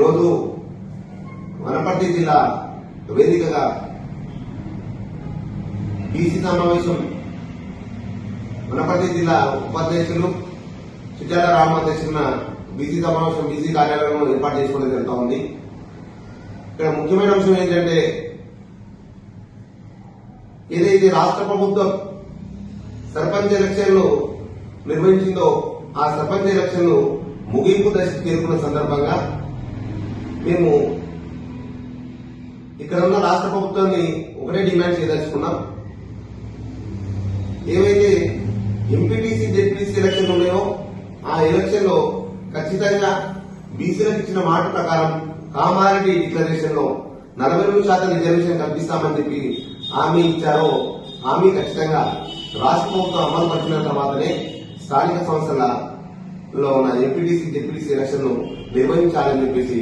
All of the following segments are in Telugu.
ఈరోజు వనపర్తి జిల్లా వేదికగా బీసీ సమావేశం వనపర్తి జిల్లా ఉపాధ్యక్షులు సుజాత రామ అధ్యక్షున్న బీసీ సమావేశం బీసీ కార్యాలయంలో ఏర్పాటు చేసుకోవడం జరుగుతూ ఉంది. ఇక్కడ ముఖ్యమైన అంశం ఏంటంటే ఏదైతే రాష్ట్ర ప్రభుత్వం సర్పంచ్ ఎలక్షన్లు నిర్వహించిందో ఆ సర్పంచ్ ఎలక్షన్లు ముగింపు దశకు చేరుకున్న సందర్భంగా మేము ఇక్కడ ఉన్న రాష్ట్ర ప్రభుత్వాన్ని ఒకటే డిమాండ్ చేయదలుచుకున్నాం. ఏవైతే ఎంపీటీసీ జెడ్పీటీసీ ఎలక్షన్లు ఉన్నాయో ఆ ఎలక్షన్ లో ఖచ్చితంగా బీసీలకు ఇచ్చిన మాట ప్రకారం కామారెడ్డి డిక్లరేషన్ లో 42% రిజర్వేషన్ కల్పిస్తామని చెప్పి హామీ ఇచ్చారో హామీ ఖచ్చితంగా రాష్ట్ర ప్రభుత్వం అమలు పరిచిన తర్వాతనే స్థానిక సంస్థలలో ఉన్న ఎంపీటీసీ జెడ్పీటీసీ ఎలక్షన్ నిర్వహించాలని చెప్పేసి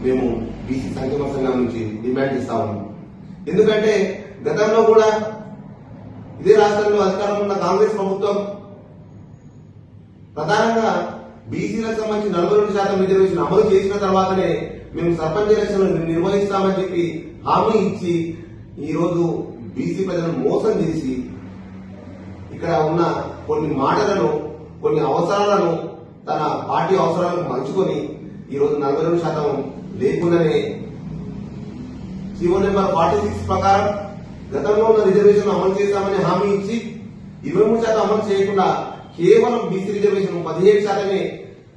మేము బీసీ సంక్షేమ సంఘం నుంచి డిమాండ్ చేస్తా ఉన్నాం. ఎందుకంటే గతంలో కూడా ఇదే రాష్ట్రంలో అధికారంలో ఉన్న కాంగ్రెస్ ప్రభుత్వం ప్రధానంగా బీసీలకు సంబంధించి 42% రిజర్వేషన్ అమలు చేసిన తర్వాతనే మేము సర్పంచ్ ఎలక్షన్లు నిర్వహిస్తామని చెప్పి హామీ ఇచ్చి ఈరోజు బీసీ ప్రజలను మోసం చేసి ఇక్కడ ఉన్న కొన్ని మాటలను కొన్ని అవసరాలను తన పార్టీ అవసరాలకు మలుచుకొని ఈరోజు 42% లేకుండానే జీవో నెంబర్ 46 ప్రకారం గతంలో ఉన్న రిజర్వేషన్ అమలు చేస్తామని హామీ ఇచ్చి 23% అమలు చేయకుండా కేవలం బీసీ రిజర్వేషన్ 17%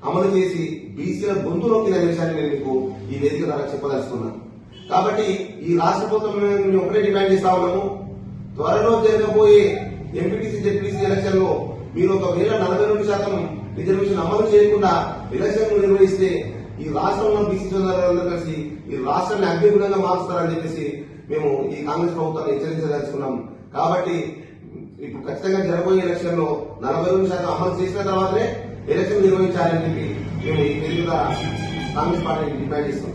అమలు చేసి బీసీల గొంతు నొక్కిన విషయాన్ని నేను మీకు ఈ వేదిక ద్వారా చెప్పదలుచుకున్నాను. కాబట్టి ఈ రాష్ట్ర ప్రభుత్వం ఒకటే డిమాండ్ చేస్తా ఉన్నాము. త్వరలో జరగబోయే ఎంపీటీసీ జెడ్పీటీసీ ఎలక్షన్ లో మీరు ఒకవేళ 42% రిజర్వేషన్ అమలు చేయకుండా ఎలక్షన్ నిర్వహిస్తే ఈ రాష్ట్రంలో బీసీ సోదరులందరూ కలిసి ఈ రాష్ట్రాన్ని అగ్నిగుణంగా మారుస్తారని చెప్పేసి మేము ఈ కాంగ్రెస్ ప్రభుత్వాన్ని హెచ్చరించదలుచుకున్నాం. కాబట్టి ఇప్పుడు ఖచ్చితంగా జరగబోయే ఎలక్షన్ లో 42% అమలు చేసిన తర్వాతనే ఎలక్షన్ నిర్వహించాలని చెప్పి మేము ఈ వేదిక కాంగ్రెస్ పార్టీని డిమాండ్ చేస్తాం.